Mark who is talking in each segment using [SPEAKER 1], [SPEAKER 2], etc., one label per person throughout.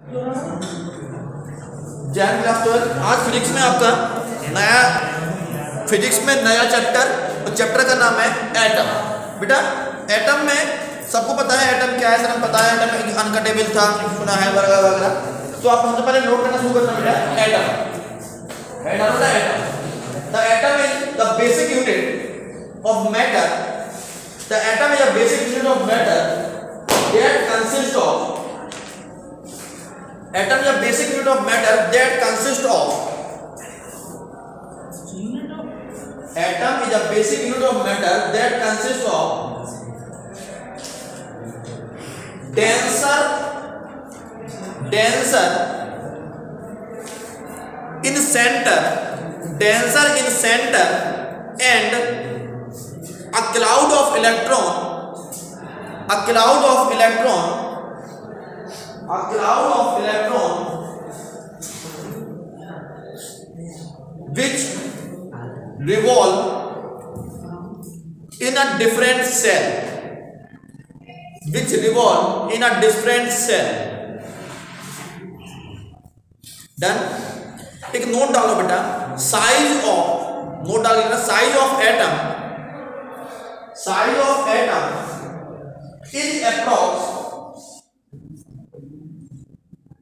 [SPEAKER 1] Jain class 12 आज physics में आपका नया फिजिक्स में नया चैप्टर, और चैप्टर का नाम है एटम। बेटा एटम में सबको पता है एटम क्या है, सर पता है एटम अनकटेबल था, सुना है वगैरह वगैरह। तो आप सबसे पहले नोट करना शुरू करना बेटा atom. The atom is the basic unit of matter. The atom is a basic unit of matter that consists of atom is a basic unit of matter that consists of atom is a basic unit of matter that consists of denser in center and a cloud of electron which revolve in a different cell, Done? एक note डालो बेटा, size of atom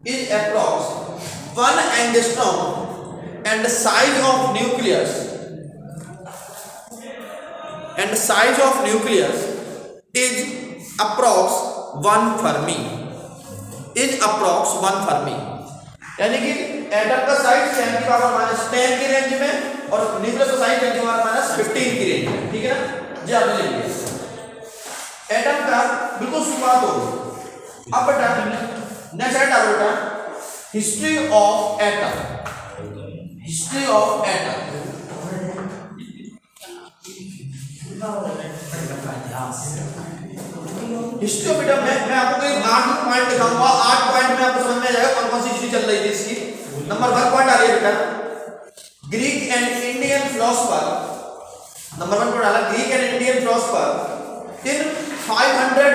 [SPEAKER 1] is approx 1 angstrom, and the size of nucleus is approx 1 Fermi. यानी कि atom का size 10 की power -10 की range में और न्यूक्लियस का साइज 10 की पावर -15 की रेंज में, ठीक है ना जी। आपने ले लिया एटम का बिल्कुल शुरुआत हो गई। अब बेटा नेक्स्ट है बेटा history of atom. History of atom में मैं आपको कई 8 पॉइंट दिखाऊंगा। 8 पॉइंट में आपको समझ में आ जाएगा कौन कौन सी हिस्ट्री चल रही थी इसकी। नंबर 1 पॉइंट आ रही है बेटा Greek and Indian philosopher. Number 1 point आ रहा है Greek and Indian philosopher in 500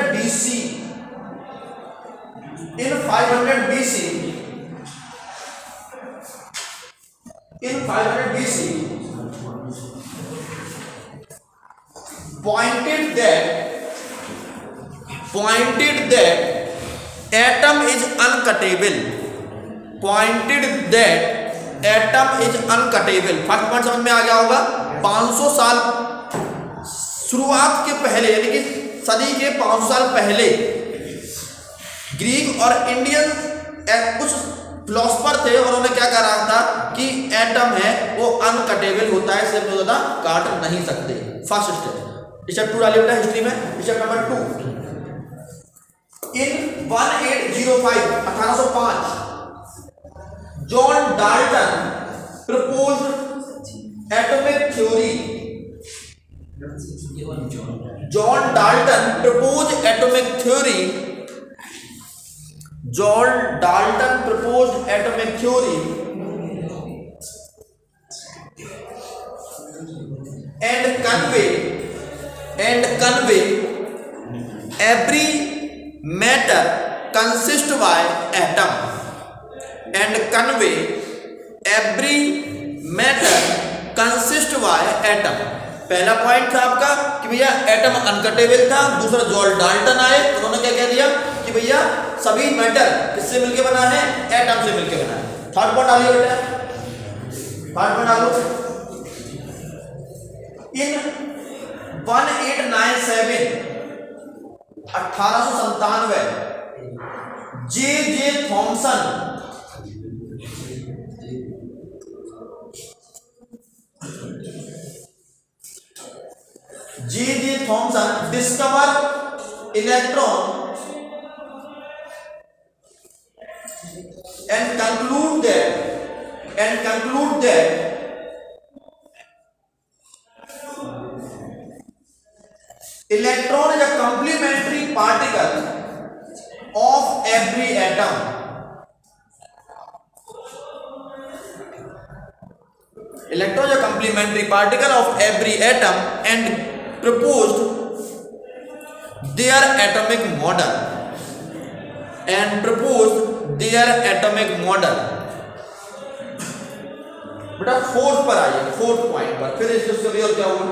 [SPEAKER 1] BC pointed that atom is uncuttable. First point समझ में आ गया होगा। 500 साल शुरुआत के पहले यानी कि सदी के 500 साल पहले ग्रीक और इंडियन कुछ फिलोसोफर थे और उन्होंने क्या कह रहा था कि एटम है वो अनकटेबल होता है, इसे ज़्यादा काट नहीं सकते। फर्स्ट स्टेप स्टेप 2 डालिए बेटा हिस्ट्री में। Step number 2 in 1805 John Dalton proposed atomic theory. John Dalton proposed atomic theory and convey every matter consist by atom. पहला पॉइंट था आपका कि भैया एटम अनकटेबल था। दूसरा जॉन डाल्टन आए, उन्होंने क्या कह दिया कि भैया सभी मैटर किससे मिलके बना है, एटम से मिलके बना है। थर्ड पॉइंट डालिए बेटा, थर्ड पॉइंट डालो। इन 1897 J Thomson discovered electron and conclude that electron is a complementary particle of every atom. Electron is a complementary particle of every atom and proposed their atomic model. Their atomic model. बेटा fourth पर आइए, fourth point पर फिर इस discovery और क्या हुआ।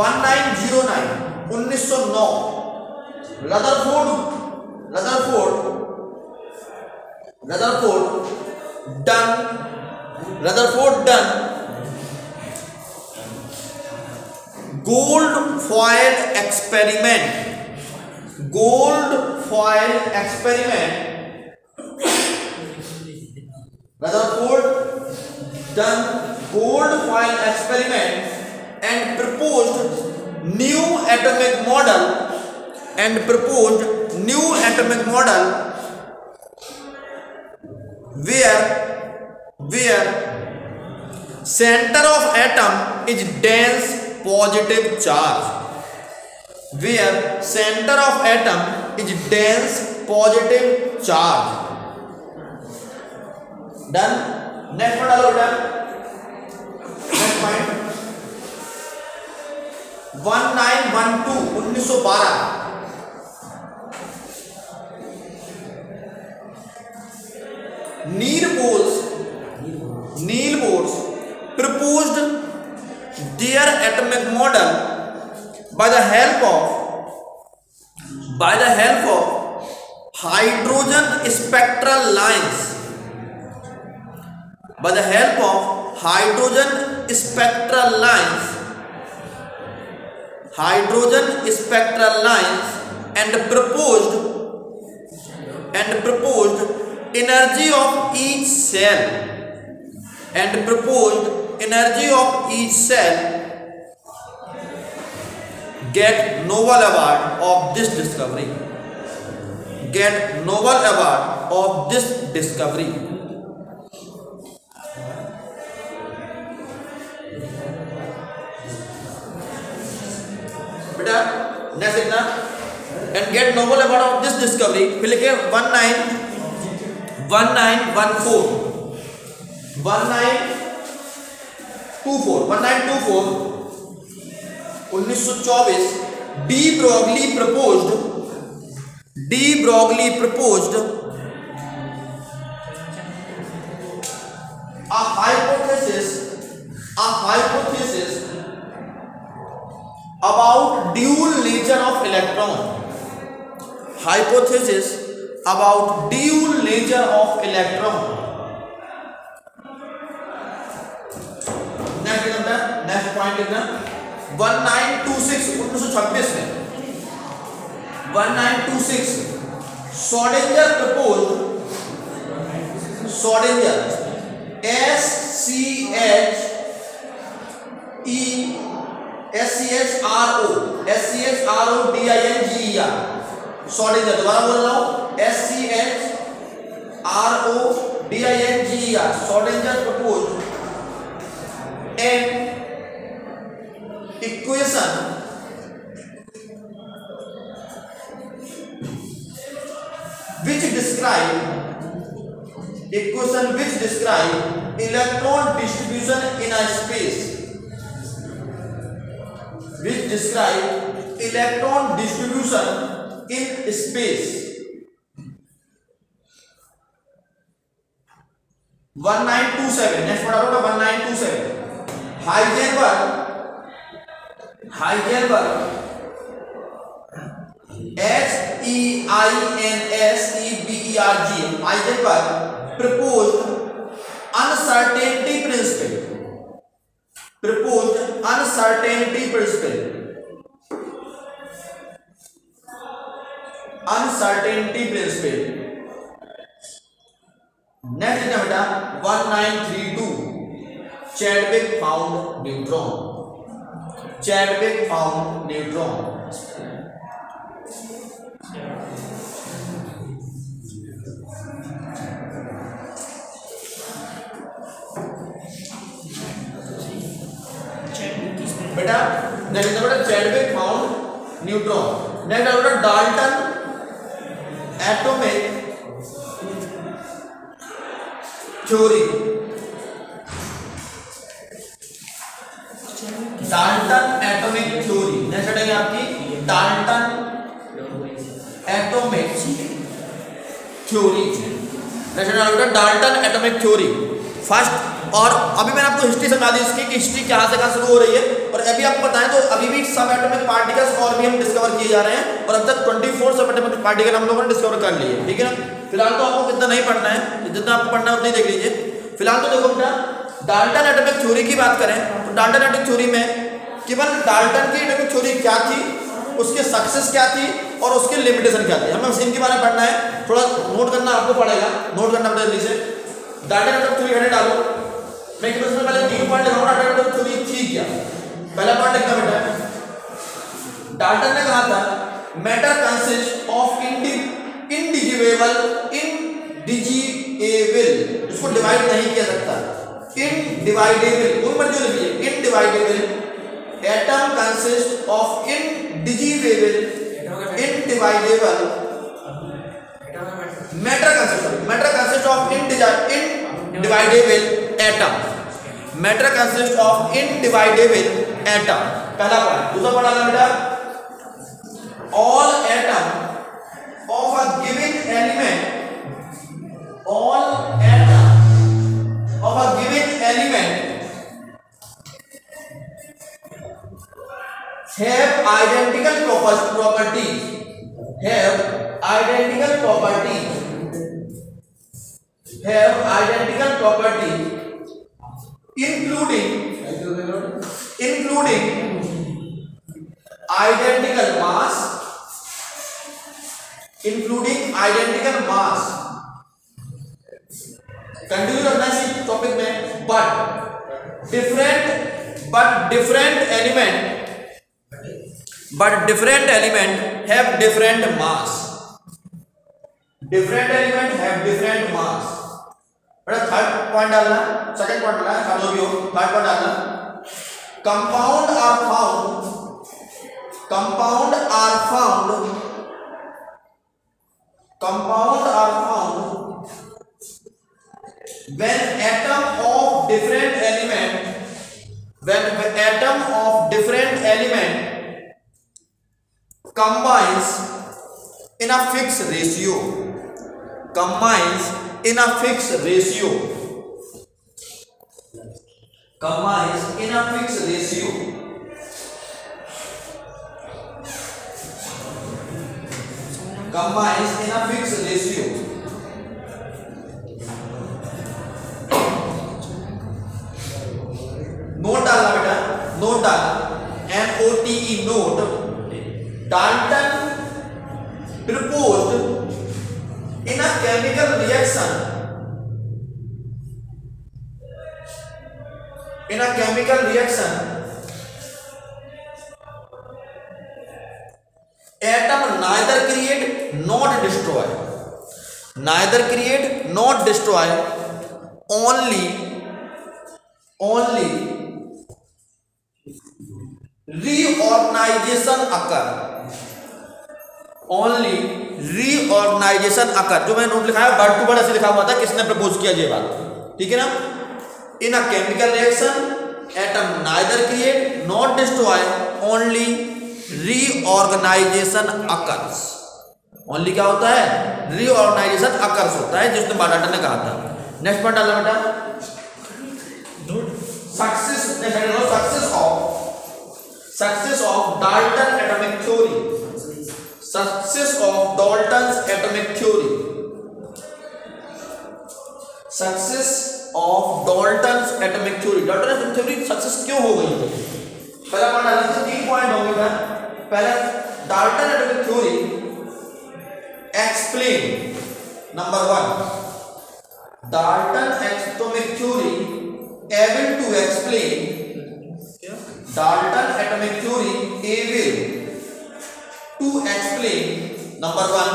[SPEAKER 1] 1909 1909 Rutherford done gold foil experiment Rutherford done gold foil experiment and proposed new atomic model where center of atom is dense positive charge. Done. Next one डालो बेटा। Next point 1912 Niels Bohr proposed their atomic model by the help of hydrogen spectral lines. And proposed energy of each cell get Nobel Award of this discovery. बेटा next देखना, and get Nobel Award of this discovery। फिर लिखे 1924 1924 De Broglie proposed a hypothesis about dual nature of electron। Next point लिखना 1926 1926 में 1926 Schrödinger proposed SCHRODINGER Schrödinger, दोबारा बोल रहा हूं SCHRODINGER Schrödinger proposed an equation which describe electron distribution in a space, 1927 next पढ़ा होगा 1927 Heisenberg Heisenberg proposed uncertainty principle next है बेटा 1932 Chadwick found neutron बेटा नेक्स्ट बेटा Chadwick found neutron। नेक्स्ट बेटा Dalton atomic theory नेक्स्ट हटेगी आपकी Dalton atomic theory. Dalton atomic theory first. और अभी मैंने आपको हिस्ट्री समझा दी इसकी कि हिस्ट्री कहाँ से कहाँ शुरू हो रही है, और अभी आपको बताएं तो अभी भी सब एटॉमिक पार्टिकल्स और भी हम डिस्कवर किए जा रहे हैं, और अब तक 24 सब एटॉमिक पार्टिकल हम लोगों ने डिस्कवर कर लिए, ठीक है ना। फिलहाल तो आपको कितना नहीं पढ़ना है, जितना आपको पढ़ना है उतना ही देख लीजिए। फिलहाल तो देखो बेटा, डाल्टन एटॉमिक थ्योरी की बात करें तो डाल्टन एटॉमिक थ्योरी में केवल डाल्टन की एटॉमिक थ्योरी क्या थी, उसकी सक्सेस क्या थी और उसकी लिमिटेशन क्या थी, हमें इनके बारे में पढ़ना है। थोड़ा नोट करना आपको पड़ेगा, नोट करना पड़ेगा जल्दी से। डाल्टन एटॉमिक थ्योरी हेडे डालो। मैं इसमें पहले 3 पॉइंट लिखूंगा, डाल्टन एटॉमिक थ्योरी थी क्या। पहला पॉइंट लिखना बेटा, डाल्टन ने कहा था मैटर कंसिस्ट ऑफ इंडिविजुअल, इसको डिवाइड नहीं किया सकता, इनडिवाइडेबल, कोई मर्जी लिखिए, indivisible atom consist of individual matter consist of indivisible atom, matter consist of indivisible atom, पहला पॉइंट। दूसरा पॉइंट आना बेटा, all atom of a given element, all atom of a given element have identical properties, have identical properties, have identical properties, including identical mass, including identical mass। Continue करना है इस topic में। but different element have different mass, different element have different mass। बड़ा third point डालना, second point डालना, सब जो भी हो थर्ड पॉइंट डालना, compound are found when atom of different element combines in a fixed ratio, combines in a fixed ratio, combines in a fixed ratio, combines in a fixed ratio। Note डालना बेटा, note डालना, NOTE note. Dalton proposed in a chemical reaction, atom neither create not destroy, only reorganization occur। जो मैंने note लिखा है word to word ऐसे लिखा हुआ था, किसने प्रपोज किया ये बात, ठीक है ना। In a chemical reaction atom neither create not destroy, only reorganisation occurs. Only क्या होता है, रीऑर्गेनाइजेशन अकर्स होता है, जिसने डाल्टन ने कहा था। नेक्स्ट पॉइंट डालना बेटा, success of Dalton atomic theory, success of Dalton's atomic theory, success of Dalton's atomic theory. Dalton atomic theory success क्यों हो गई? पहला पॉइंट डालना, 3 पॉइंट होंगे। पहला, Dalton atomic theory explain, number 1, Dalton atomic theory able to explain, Dalton atomic theory able to explain, number 1,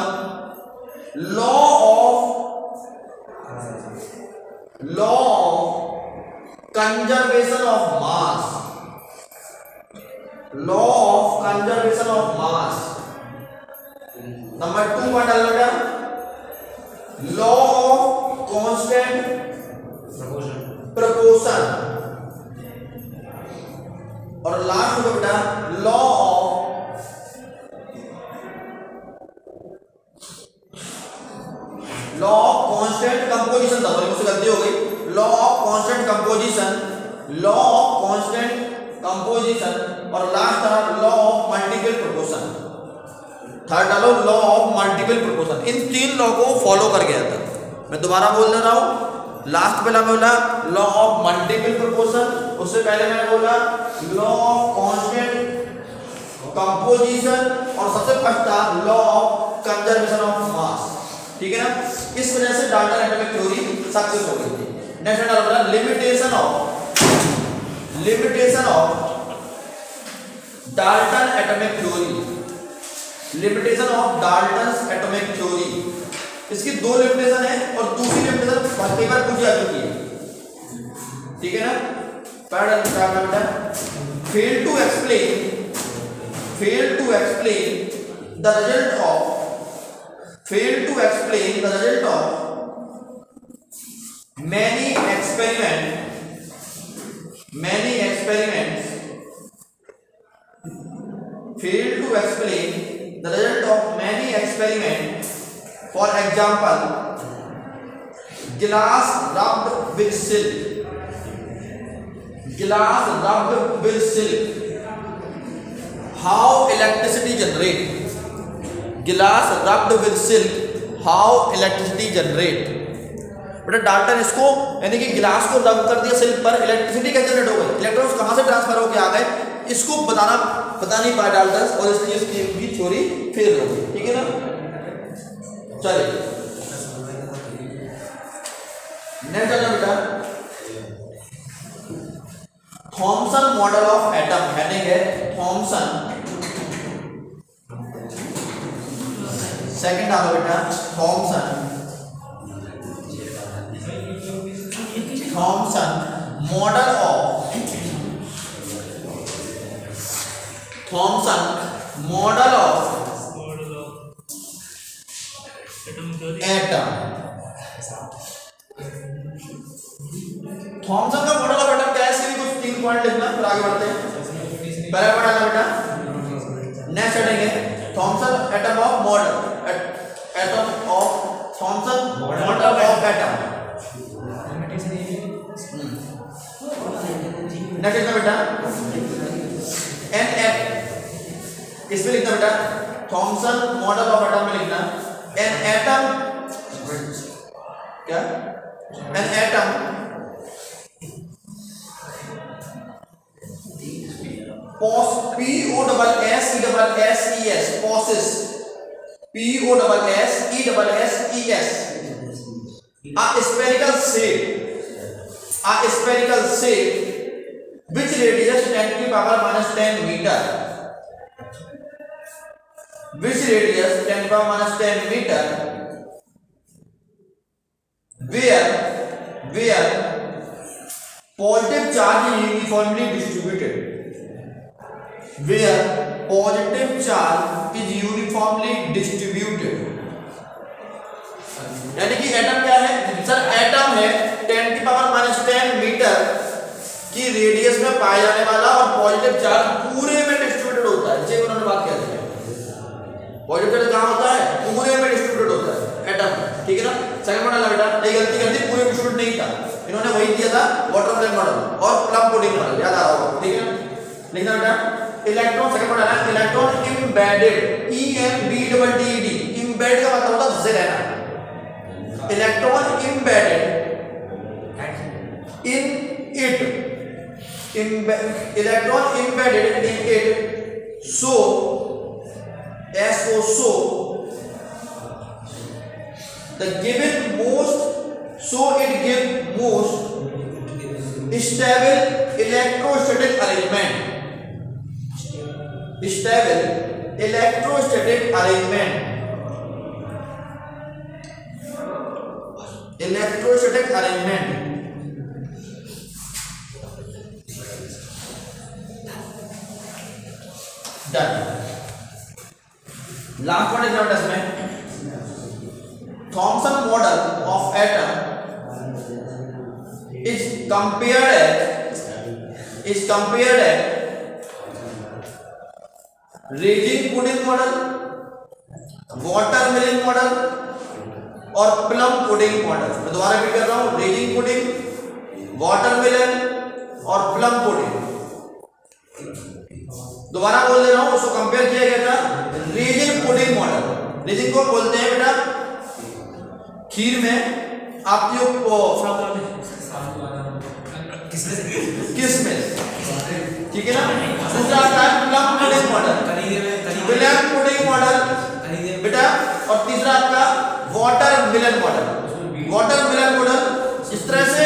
[SPEAKER 1] law of conservation of mass, number 2 what है, law of constant proportion, और last में बेटा law of law of constant composition था, मुझसे गलती हो गई, law of constant composition, law of constant composition, और लास्ट था law of multiple proportion, third डालो लॉ ऑफ मल्टीपल प्रोपोर्शन। इन तीन लॉ को फॉलो कर गया था। मैं दोबारा बोल दे रहा हूं, लास्ट पहला बोला लॉ ऑफ मल्टीपल प्रोपोर्शन, उससे पहले मैंने बोला लॉ ऑफ कांस्टेंट कंपोजिशन, और सबसे फर्स्ट था law of conservation of mass. ठीक है ना, इस वजह से डाल्टन एटॉमिक थ्योरी सक्सेस हो गई थी। नेक्स्ट डाल बोला limitation of Dalton atomic theory, limitation of Dalton atomic theory. इसकी दो लिमिटेशन है और दूसरी लिमिटेशन कई बार पूछी जा चुकी है। ठीक है ना, पहला बेटा fail to explain the result of many experiments for example glass rubbed with silk, how electricity generate, glass rubbed with silk, how electricity generate। बेटा डाल्टन इसको यानी कि गिलास को रब कर दिया सिल्क पर, इलेक्ट्रिसिटी कैसे जनरेट हो गई, इलेक्ट्रॉन्स कहां से ट्रांसफर होकर आ गए, इसको बता नहीं पाया डाल्टन, और इसलिए इसकी भी थ्योरी फेल हो गई। ठीक है ना, चलिए नेक्स्ट आता बेटा Thomson model of atom, heading है थॉमसन। सेकंड आओ बेटा Thomson model of atom. Thomson का मॉडल ऑफ एटम क्या है, इसके भी कुछ 3 पॉइंट लिखना, फिर आगे बढ़ते हैं। पहला पॉइंट आना बेटा नेक्स्ट हेडिंग है Thomson atom of model, Thomson model of atom. Next लिखना बेटा इसमें लिखना बेटा थॉमसन मॉडल ऑफ एटम में लिखना एन एटम क्या, an atom a spherical shape which radius 10 to the power minus 10 meter, where positive charge is uniformly distributed, यानी कि एटम क्या है सर, एटम है 10 की पावर -10 मीटर की रेडियस में पाया जाने वाला और पॉजिटिव चार्ज पूरे में डिस्ट्रीब्यूटेड होता है। जैसे उन्होंने बात किया था पॉजिटिव चार्ज कहां होता है, पूरे में डिस्ट्रीब्यूटेड होता है एटम। ठीक है ना, सेकंड मॉडल बेटा ये गलती कर दी, पूरे डिस्ट्रीब्यूट नहीं था, इन्होंने वही दिया था वाटरमैलन मॉडल और प्लम पुडिंग मॉडल, याद आ रहा होगा। ठीक है, लिखना बेटा इलेक्ट्रॉन, सेकंड मॉडल है इलेक्ट्रॉन एम्बेडेड, EMBEDD, एम्बेड का मतलब होता है घुसे रहना, electron embedded in it, electron embedded in it, so the given most, so it gives most stable electrostatic arrangement, डन। लास्ट वन एग्जाम्पल इसमें Thomson model of atom is compared at raging pudding model, watermelon model और plum pudding model. मैं दोबारा repeat कर रहा हूं, raging pudding, watermelon और plum pudding. दोबारा बोल दे रहा हूं, उसको कंपेयर किया गया था रेजिंग पुडिंग मॉडल। रेजिंग को बोलते हैं बेटा खीर में आपकी किसमिस, ठीक है ना। दूसरा आता है plum pudding model, plum pudding model बेटा, और तीसरा आपका वाटरमेलन मॉडल। वाटरमेलन मॉडल इस तरह से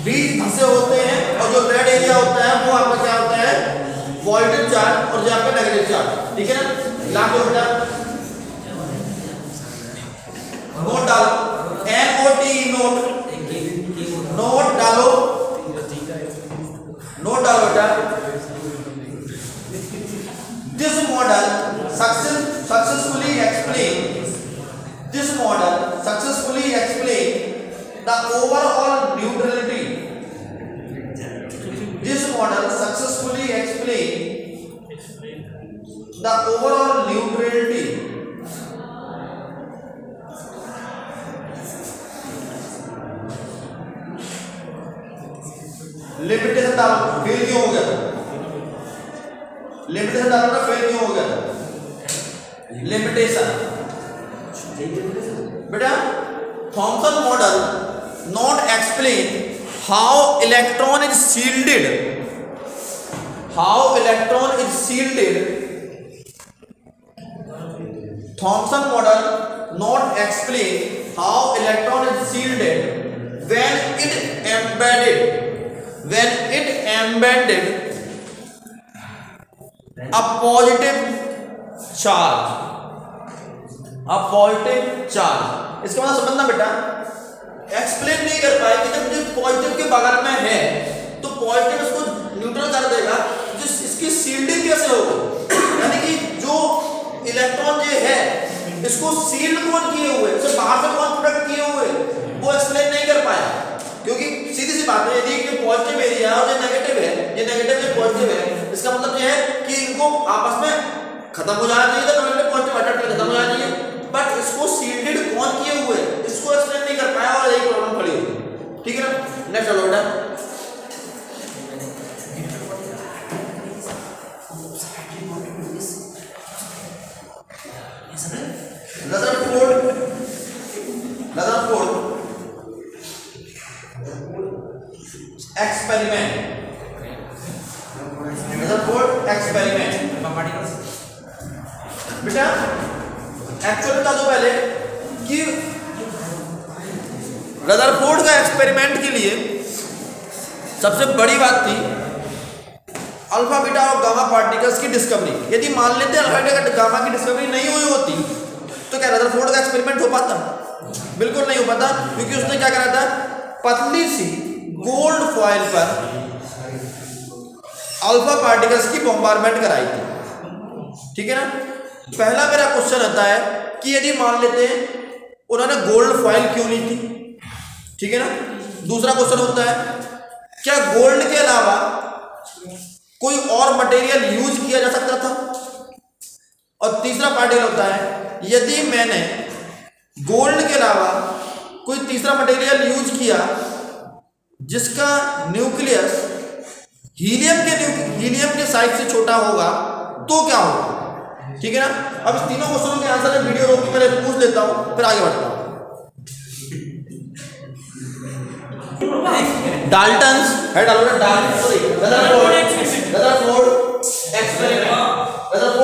[SPEAKER 1] बीज धसे होते हैं और जो रेड एरिया होता है वो आपका क्या होता है, पॉजिटिव चार्ज, और जो आपका नेगेटिव चार्ज, ठीक है ना। लागू बेटा नोट डालो, NOT नोट, नोट डालो, नोट डालो बेटा। This model successfully explain the overall neutrality. This model successfully explain the overall neutrality limitation डालो, फेल क्यों हो गया था, लिमिटेशन डालो ना, फेल क्यों हो गया था, लिमिटेशन बेटा। Thomson model not explain how electron is shielded, Thompson model not explain how electron is shielded when it embedded a positive charge, इसका मतलब समझना बेटा, एक्सप्लेन नहीं कर पाए कि जब पॉजिटिव के बगल में है तो पॉजिटिव इसको न्यूट्रल कर देगा, जिस इसकी शील्डिंग कैसे होगी, यानी कि जो इलेक्ट्रॉन जो है इसको सील्ड कौन किए हुए, इसे बाहर से कौन प्रोटेक्ट किए हुए, वो एक्सप्लेन नहीं कर पाया। क्योंकि सीधी सी बात है, यदि ये पॉजिटिव एरिया और ये नेगेटिव है, ये नेगेटिव ये पॉजिटिव है, इसका मतलब ये है कि इनको आपस में खत्म हो जाना चाहिए था, नेगेटिव पॉजिटिव अटैक खत्म हो जाना चाहिए, बट इसको सील्डेड कौन किए हुए, इसको एक्सप्लेन नहीं कर पाया और यही प्रॉब्लम खड़ी हुई, ठीक है ना। नेक्स्ट चलो बेटा, रदरफोर्ड एक्सपेरिमेंट, बेटा एक्चुअली बता दो पहले कि रदरफोर्ड का एक्सपेरिमेंट के लिए सबसे बड़ी बात थी अल्फा बीटा और गामा पार्टिकल्स की डिस्कवरी। यदि मान लेते हैं अल्फा बीटा गामा की डिस्कवरी नहीं हुई होती तो क्या रदरफोर्ड का एक्सपेरिमेंट हो पाता? बिल्कुल नहीं हो पाता, क्योंकि उसने क्या करा था, पतली सी गोल्ड फॉइल पर अल्फा पार्टिकल्स की बॉम्बार्डमेंट कराई थी, ठीक है ना। पहला मेरा क्वेश्चन आता है कि यदि मान लेते हैं उन्होंने गोल्ड फॉइल क्यों ली थी, ठीक है ना। दूसरा क्वेश्चन होता है क्या गोल्ड के अलावा कोई और मटेरियल यूज किया जा सकता था, और तीसरा पार्टिकल होता है यदि मैंने गोल्ड के अलावा कोई तीसरा मटेरियल यूज किया जिसका न्यूक्लियस हीलियम के साइज से छोटा होगा तो क्या होगा, ठीक है ना। अब इस तीनों क्वेश्चनों के आंसर वीडियो रोक के पहले पूछ लेता हूं, फिर आगे बढ़ता हूं। डाल्टन्स है, रदरफोर्ड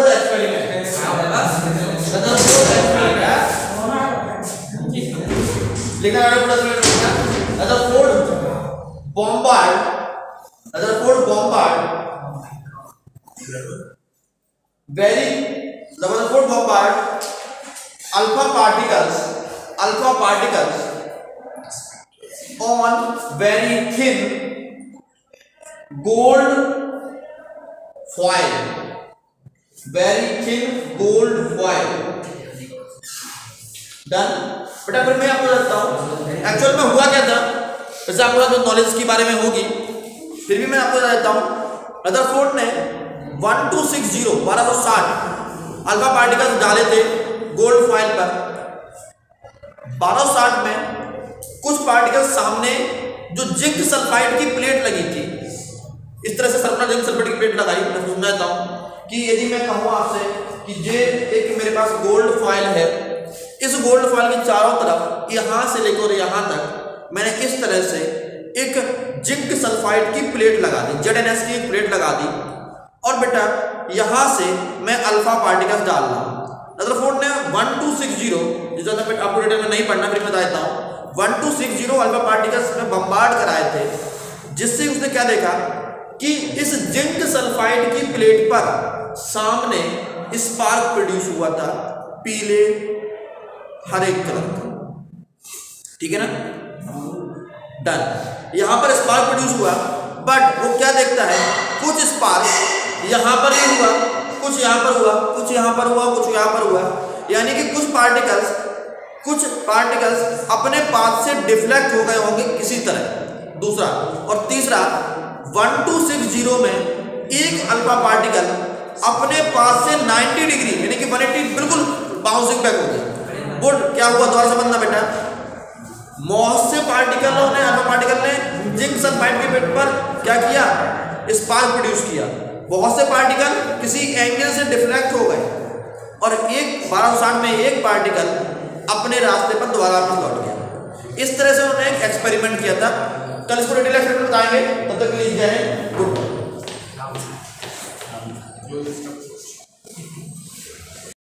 [SPEAKER 1] एक्सपेरिमेंट लिखना है पूरा Rutherford bombard alpha particles on very thin gold foil, done. बेटा फिर मैं आपको बताता हूँ एक्चुअल में हुआ क्या था, वैसे आपको तो नॉलेज के बारे में होगी, फिर भी मैं आपको बता देता हूँ। रदरफोर्ड ने 1260 अल्फा पार्टिकल्स डाले थे गोल्ड फॉइल पर, 1260 में कुछ पार्टिकल सामने जो जिंक सल्फाइड की प्लेट लगी थी, इस तरह से सर्कुलर जिंक सल्फाइड की प्लेट लगाई। मैं समझाता हूं कि यदि मैं कहूँ आपसे कि ये एक मेरे पास गोल्ड फॉइल है, इस गोल्ड फॉइल के चारों तरफ यहां से लेकर यहां तक मैंने इस तरह से एक जिंक सल्फाइड की प्लेट लगा दी, ZnS की एक प्लेट लगा दी, और बेटा यहां से मैं अल्फा पार्टिकल्स डाल रहा हूं। रदरफोर्ड ने 1260, जितना आपको डिटेल में नहीं पढ़ना, फिर बता देता हूं, 1260 अल्फा पार्टिकल्स में बम्बार्ड कराए थे, जिससे उसने क्या देखा कि इस जिंक सल्फाइड की प्लेट पर सामने स्पार्क प्रोड्यूस हुआ था, पीले हरे कलर का। ठीक है ना, डन। यहां पर स्पार्क प्रोड्यूस हुआ, बट वो क्या देखता है, कुछ स्पार्क यहां पर ही हुआ, कुछ यहां पर हुआ, कुछ यहां पर हुआ, कुछ यहां पर हुआ, यानी कि कुछ पार्टिकल्स अपने पाथ से डिफ्लेक्ट हो गए होंगे किसी तरह। दूसरा और तीसरा, 1260 में एक अल्फा पार्टिकल अपने पाथ से 90 डिग्री यानी कि 180 बिल्कुल बाउंसिंग बैक हो गया। गुड। क्या हुआ, दोबारा समझना बेटा, बहुत से पार्टिकलों ने, अल्फा पार्टिकल ने जिंक सल्फाइड के प्लेट पर क्या किया, स्पार्क प्रोड्यूस किया। बहुत से पार्टिकल किसी एंगल से डिफ्लेक्ट हो गए, और 1260 में एक पार्टिकल अपने रास्ते पर दोबारा लौट गया। इस तरह से उन्होंने एक एक्सपेरिमेंट किया था। कल इसको डिटेल एक्सपेरिमेंट बताएंगे, तब तक के लिए जय हिंद, गुड।